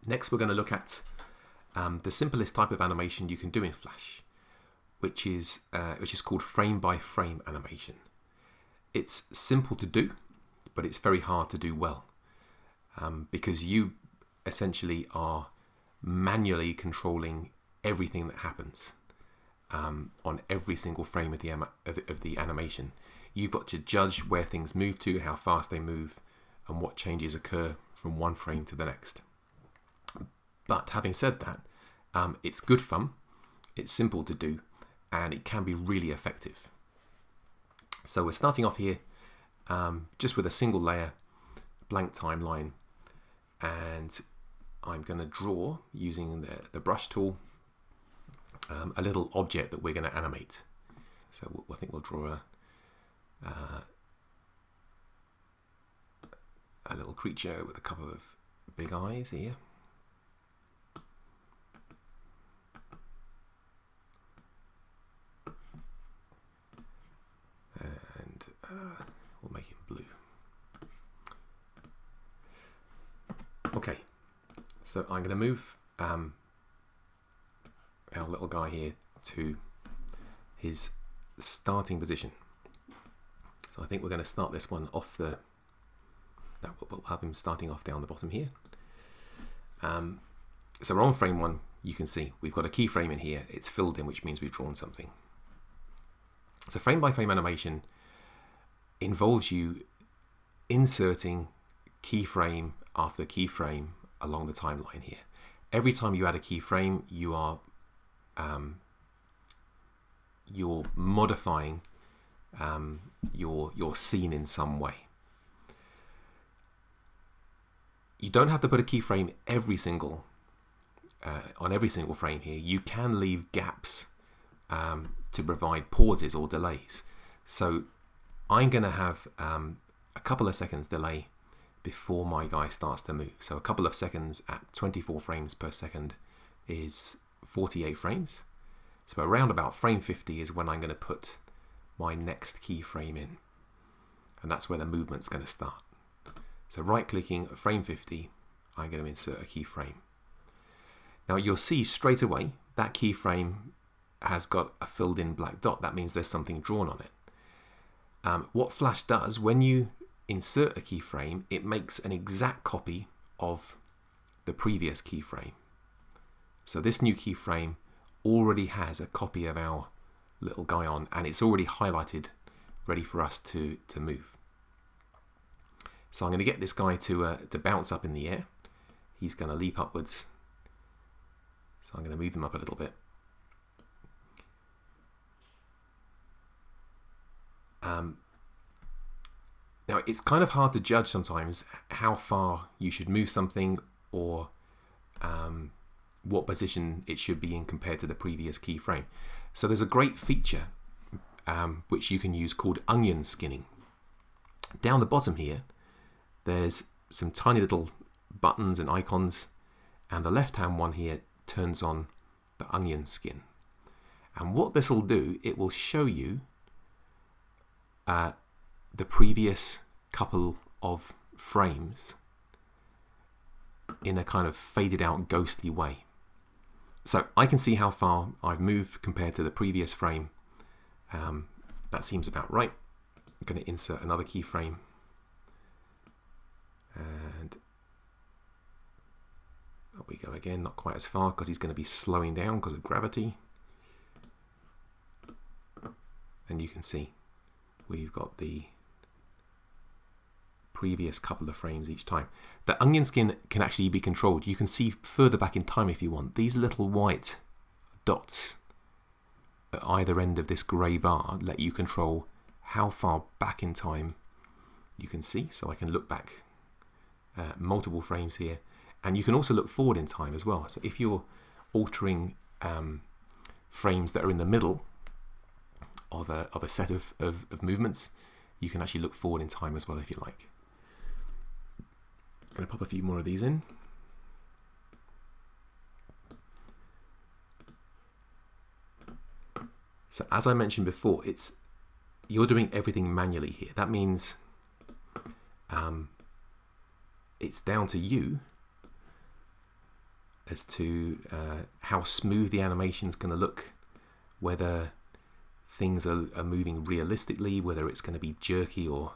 Next, we're going to look at the simplest type of animation you can do in Flash, which is called frame-by-frame animation. It's simple to do, but it's very hard to do well, because you essentially are manually controlling everything that happens on every single frame of the animation. You've got to judge where things move to, how fast they move, and what changes occur from one frame to the next. But having said that, it's good fun, it's simple to do, and it can be really effective. So we're starting off here just with a single layer, blank timeline, and I'm going to draw, using the brush tool, a little object that we're going to animate. So I think we'll draw a little creature with a couple of big eyes here. And we'll make him blue. Okay, so I'm going to move our little guy here to his starting position. So I think we're going to start this one off we'll have him starting off down the bottom here. So we're on frame 1. You can see we've got a keyframe in here. It's filled in, which means we've drawn something. So frame by frame animation involves you inserting keyframe after keyframe along the timeline here. Every time you add a keyframe, you're modifying your scene in some way. You don't have to put a keyframe on every single frame here. You can leave gaps to provide pauses or delays. So I'm going to have a couple of seconds delay before my guy starts to move. So a couple of seconds at 24 frames per second is 48 frames. So around about frame 50 is when I'm going to put my next keyframe in. And that's where the movement's going to start. So right clicking at frame 50, I'm going to insert a keyframe. Now you'll see straight away that keyframe has got a filled in black dot. That means there's something drawn on it. What Flash does, when you insert a keyframe, it makes an exact copy of the previous keyframe. So this new keyframe already has a copy of our little guy on, and it's already highlighted, ready for us to move. So I'm going to get this guy to bounce up in the air. He's going to leap upwards. So I'm going to move him up a little bit. Now it's kind of hard to judge sometimes how far you should move something, or what position it should be in compared to the previous keyframe. So there's a great feature which you can use called onion skinning. Down the bottom here, there's some tiny little buttons and icons, and the left-hand one here turns on the onion skin. And what this will do, it will show you the previous couple of frames in a kind of faded out ghostly way. So I can see how far I've moved compared to the previous frame. That seems about right. I'm going to insert another keyframe, and up we go again. Not quite as far because he's going to be slowing down because of gravity. And you can see we've got the previous couple of frames each time. The onion skin can actually be controlled. You can see further back in time if you want. These little white dots at either end of this grey bar let you control how far back in time you can see. So I can look back multiple frames here, and you can also look forward in time as well. So if you're altering frames that are in the middle of a set of movements, you can actually look forward in time as well if you like. I'm going to pop a few more of these in. So as I mentioned before, you're doing everything manually here. That means it's down to you as to how smooth the animation is going to look, whether things are moving realistically, whether it's going to be jerky or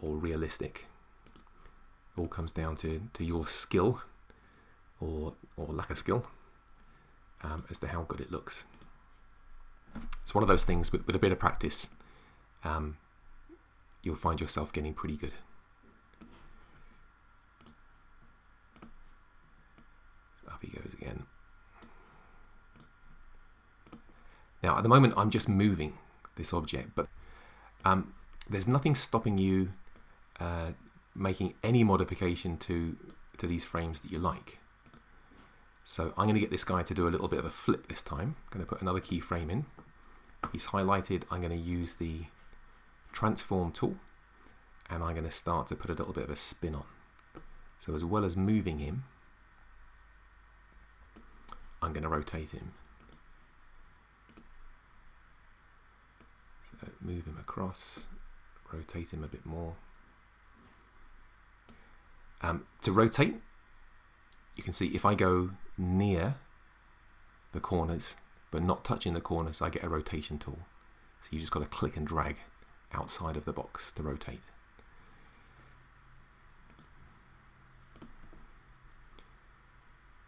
realistic. It all comes down to your skill or lack of skill as to how good it looks. It's one of those things with a bit of practice, you'll find yourself getting pretty good. So up he goes again. Now at the moment I'm just moving this object, but there's nothing stopping you making any modification to these frames that you like. So I'm going to get this guy to do a little bit of a flip this time. I'm going to put another keyframe in. He's highlighted. I'm going to use the transform tool, and I'm going to start to put a little bit of a spin on. So as well as moving him, I'm going to rotate him. So move him across, rotate him a bit more. To rotate, you can see if I go near the corners but not touching the corners, I get a rotation tool. So you just got to click and drag outside of the box to rotate.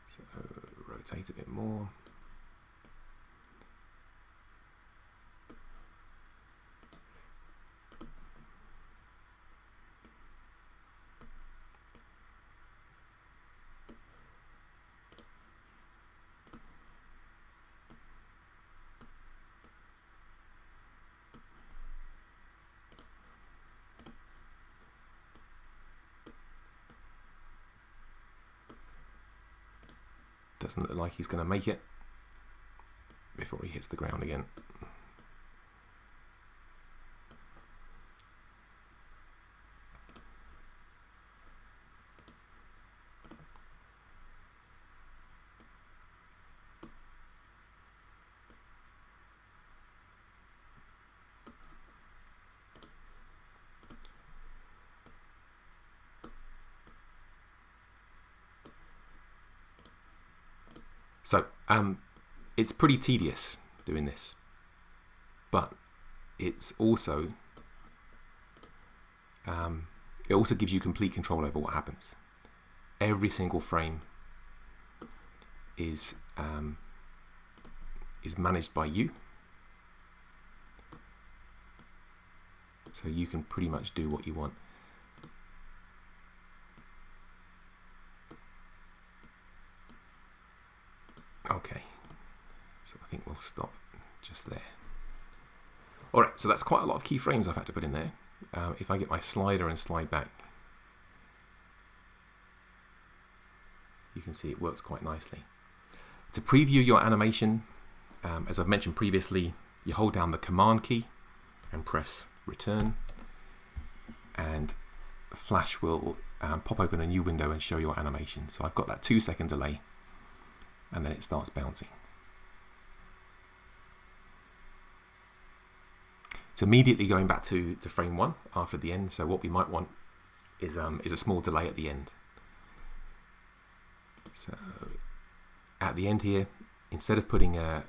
So rotate a bit more. Doesn't look like he's going to make it before he hits the ground again. So it's pretty tedious doing this, but it's also it also gives you complete control over what happens. Every single frame is managed by you, so you can pretty much do what you want. Okay, so I think we'll stop just there. Alright, so that's quite a lot of keyframes I've had to put in there. If I get my slider and slide back, you can see it works quite nicely. To preview your animation, as I've mentioned previously, you hold down the Command key and press return, and Flash will pop open a new window and show your animation. So I've got that 2-second delay, and then it starts bouncing. It's immediately going back to frame 1 after the end, so what we might want is a small delay at the end. So at the end here, instead of putting a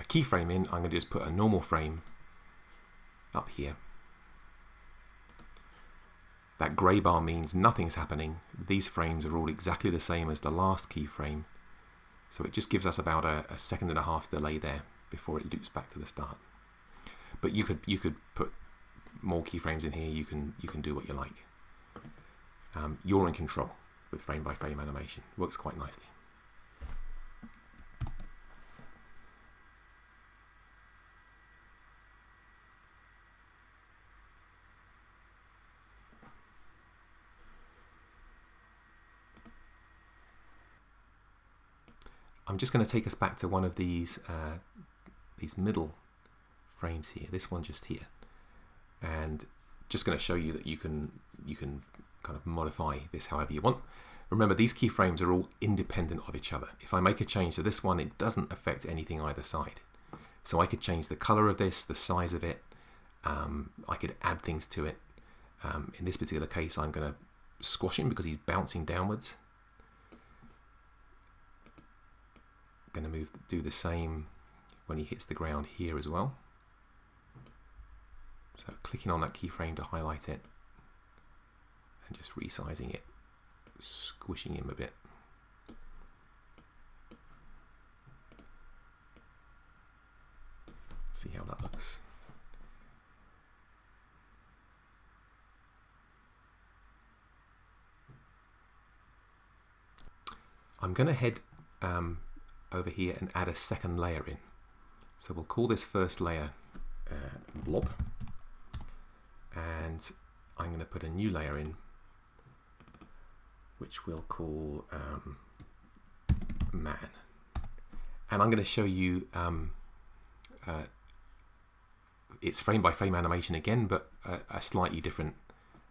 keyframe in, I'm going to just put a normal frame up here. That grey bar means nothing's happening. These frames are all exactly the same as the last keyframe, so it just gives us about a 1.5 seconds delay there before it loops back to the start. But you could put more keyframes in here. You can do what you like. You're in control with frame by frame animation. Works quite nicely. I'm just going to take us back to one of these middle frames here, this one just here, and just going to show you that you can kind of modify this however you want. Remember, these keyframes are all independent of each other. If I make a change to this one, it doesn't affect anything either side. So I could change the color of this, the size of it, I could add things to it. In this particular case, I'm going to squashing because he's bouncing downwards. Going to do the same when he hits the ground here as well. So clicking on that keyframe to highlight it and just resizing it, squishing him a bit. See how that looks. I'm going to head over here and add a second layer in. So we'll call this first layer blob, and I'm going to put a new layer in which we'll call man, and I'm going to show you it's frame by frame animation again, but a slightly different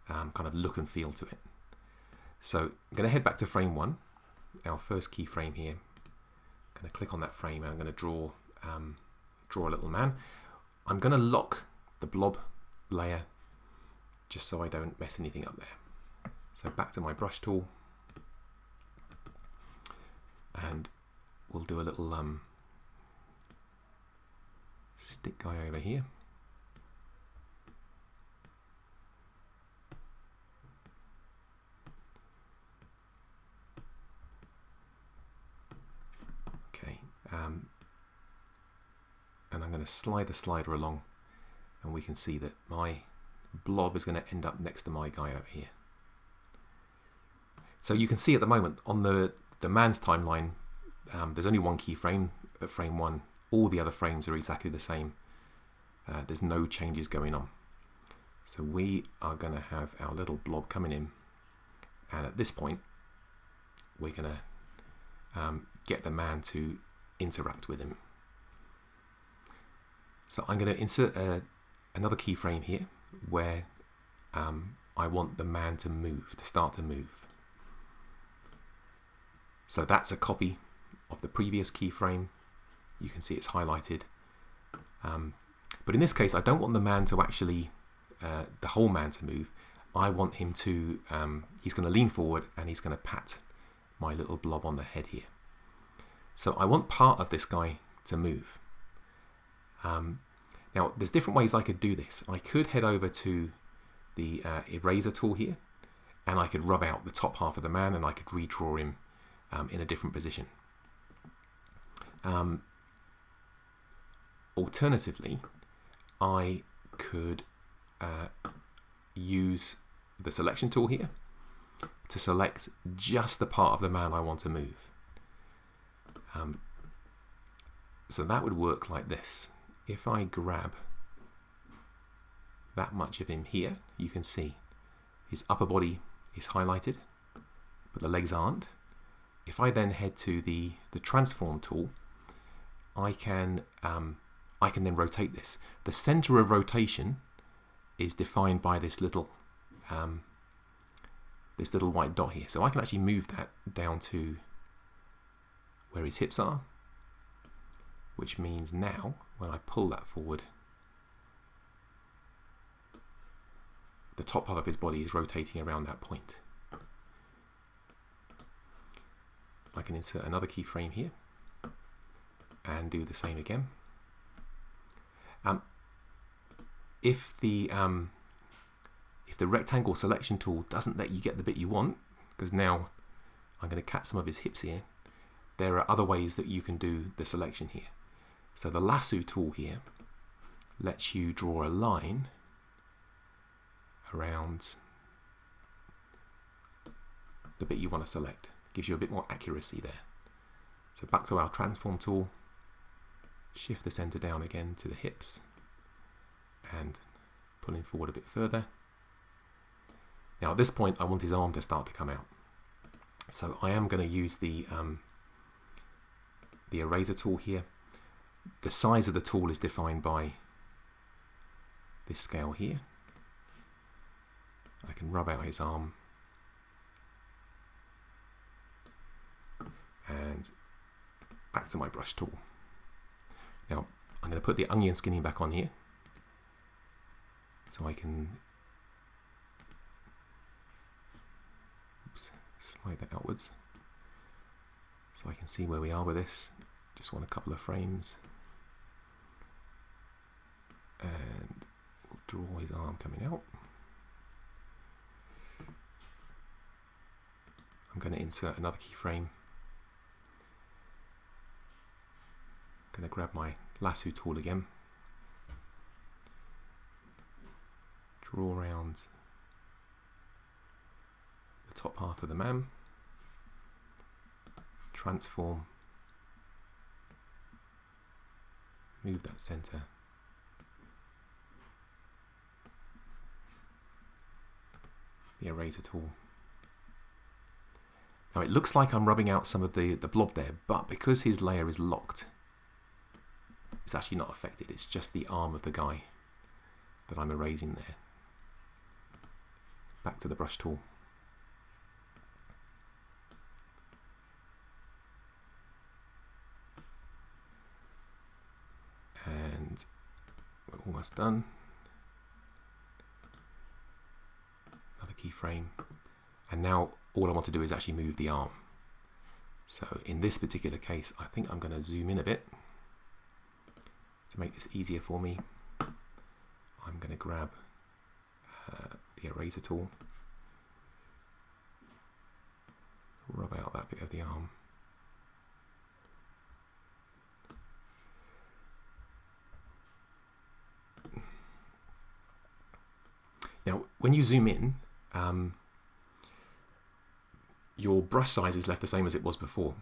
kind of look and feel to it. So I'm going to head back to frame 1, our first keyframe here. I'm going to click on that frame and I'm going to draw a little man. I'm going to lock the blob layer just so I don't mess anything up there. So back to my brush tool, and we'll do a little stick guy over here. Okay, and I'm going to slide the slider along, and we can see that my blob is going to end up next to my guy over here. So you can see at the moment on the man's timeline, there's only one keyframe at frame 1. All the other frames are exactly the same. There's no changes going on. So we are going to have our little blob coming in, and at this point we're going to get the man to interact with him. So I'm going to insert another keyframe here where I want the man to move, to start to move. So that's a copy of the previous keyframe. You can see it's highlighted. But in this case, I don't want the man to actually, the whole man to move. I want him to, he's going to lean forward and he's going to pat my little blob on the head here. So I want part of this guy to move. Now, there's different ways I could do this. I could head over to the eraser tool here, and I could rub out the top half of the man, and I could redraw him in a different position. Alternatively, I could use the selection tool here to select just the part of the man I want to move. So that would work like this. If I grab that much of him here, you can see his upper body is highlighted, but the legs aren't. If I then head to the transform tool, I can then rotate this. The center of rotation is defined by this little white dot here. So I can actually move that down to where his hips are, which means now when I pull that forward, the top half of his body is rotating around that point. I can insert another keyframe here and do the same again. If the rectangle selection tool doesn't let you get the bit you want, because now I'm going to cut some of his hips here, there are other ways that you can do the selection here. So the lasso tool here lets you draw a line around the bit you want to select. Gives you a bit more accuracy there. So back to our transform tool, shift the center down again to the hips and pulling forward a bit further. Now at this point I want his arm to start to come out. So I am going to use the eraser tool here. The size of the tool is defined by this scale here. I can rub out his arm and back to my brush tool. Now I'm going to put the onion skinning back on here so I can slide that outwards so I can see where we are with this. Just want a couple of frames. And we'll draw his arm coming out. I'm going to insert another keyframe. I'm going to grab my Lasso Tool again. Draw around the top half of the man. Transform. Move that center. The eraser tool. Now it looks like I'm rubbing out some of the blob there, but because his layer is locked, it's actually not affected. It's just the arm of the guy that I'm erasing there. Back to the brush tool. And we're almost done. Another keyframe. And now all I want to do is actually move the arm. So in this particular case, I think I'm going to zoom in a bit to make this easier for me. I'm going to grab the eraser tool, rub out that bit of the arm. Now, when you zoom in, your brush size is left the same as it was before.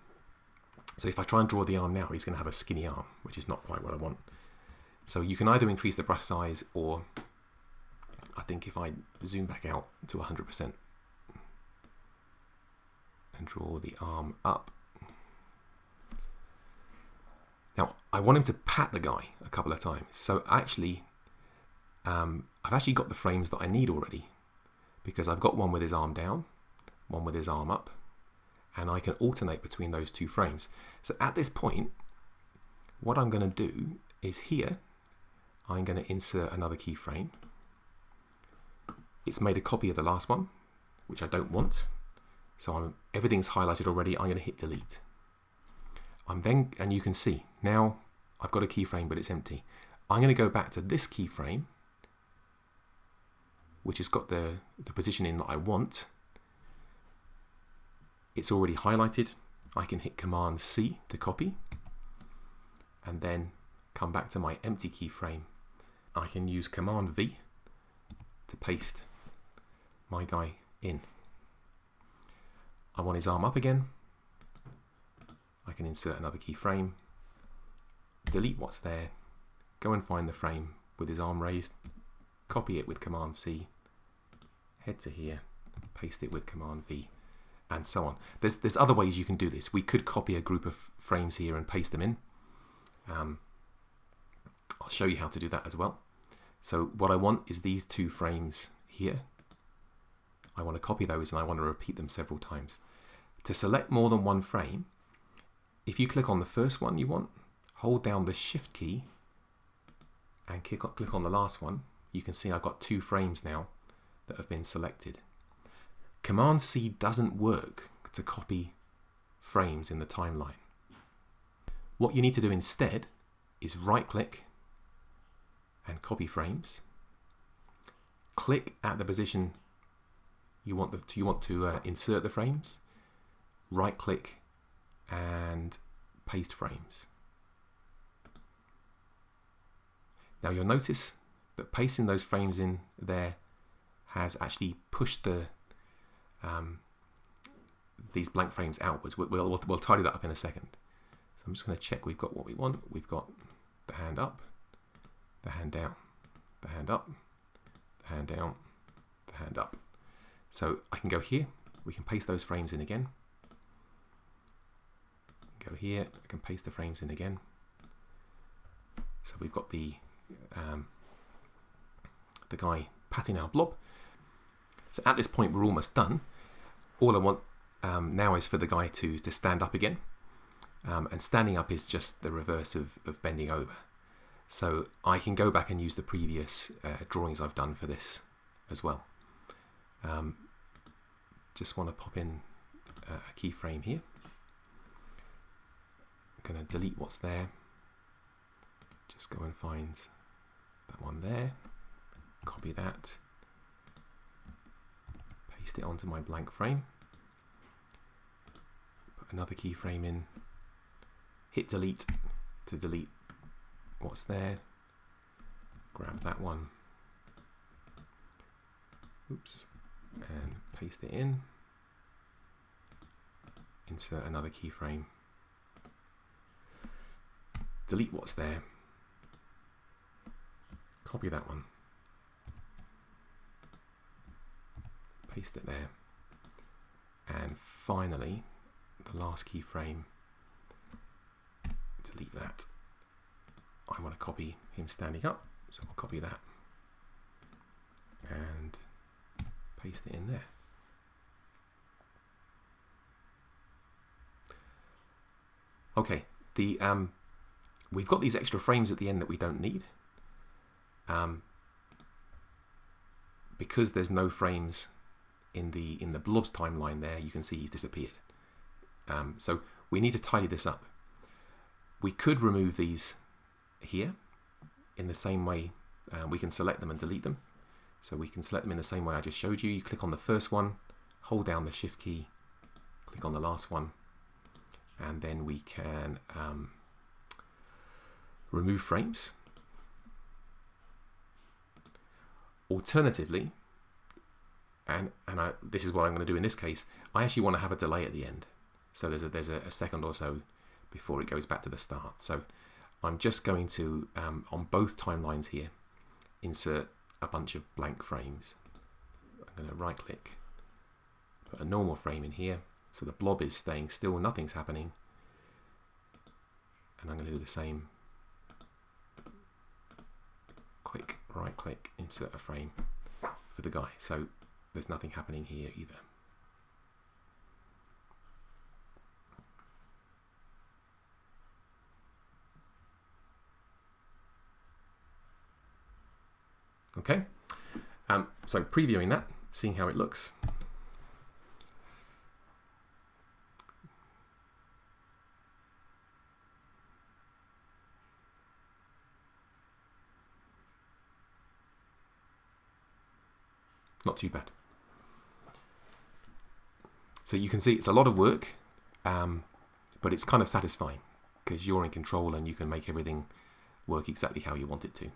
So if I try and draw the arm now, he's going to have a skinny arm, which is not quite what I want. So you can either increase the brush size, or I think if I zoom back out to 100% and draw the arm up. Now, I want him to pat the guy a couple of times. So actually, I've actually got the frames that I need already, because I've got one with his arm down, one with his arm up, and I can alternate between those two frames. So at this point, what I'm going to do is here, I'm going to insert another keyframe. It's made a copy of the last one, which I don't want. So everything's highlighted already. I'm going to hit delete. And you can see now I've got a keyframe, but it's empty. I'm going to go back to this keyframe, which has got the position in that I want. It's already highlighted. I can hit Command C to copy, and then come back to my empty keyframe. I can use Command V to paste my guy in. I want his arm up again. I can insert another keyframe, delete what's there, go and find the frame with his arm raised, copy it with Command C, head to here, paste it with Command V, and so on. There's other ways you can do this. We could copy a group of frames here and paste them in. I'll show you how to do that as well. So what I want is these two frames here. I want to copy those and I want to repeat them several times. To select more than one frame, if you click on the first one you want, hold down the Shift key and click on the last one, you can see I've got two frames now that have been selected. Command C doesn't work to copy frames in the timeline. What you need to do instead is right click and copy frames. Click at the position you want to insert the frames. Right click and paste frames. Now you'll notice that pasting those frames in there has actually pushed these blank frames outwards. We'll tidy that up in a second. So I'm just going to check we've got what we want. We've got the hand up, the hand down, the hand up, the hand down, the hand up. So I can go here, we can paste those frames in again. Go here, I can paste the frames in again. So we've got the guy patting our blob. So at this point we're almost done. All I want now is for the guy to stand up again. And standing up is just the reverse of bending over. So I can go back and use the previous drawings I've done for this as well. Just want to pop in a keyframe here. I'm going to delete what's there. Just go and find that one there. Copy that. Paste it onto my blank frame. Put another keyframe in. Hit delete to delete what's there. Grab that one. Oops. And paste it in. Insert another keyframe. Delete what's there. Copy that one. Paste it there. And finally, the last keyframe, delete that. I want to copy him standing up, so I'll copy that and paste it in there. Okay, we've got these extra frames at the end that we don't need. Because there's no frames in the blob's timeline there, you can see he's disappeared. So we need to tidy this up. We could remove these here in the same way. We can select them and delete them. So we can select them in the same way I just showed you. You click on the first one, hold down the shift key, click on the last one, and then we can remove frames. Alternatively, this is what I'm going to do in this case, I actually want to have a delay at the end. So there's a second or so before it goes back to the start. So I'm just going to, on both timelines here, insert a bunch of blank frames. I'm going to right click, put a normal frame in here. So the blob is staying still, nothing's happening. And I'm going to do the same. Click, right click, insert a frame for the guy. So there's nothing happening here either. Okay, so previewing that, seeing how it looks. Not too bad. So you can see it's a lot of work, but it's kind of satisfying because you're in control and you can make everything work exactly how you want it to.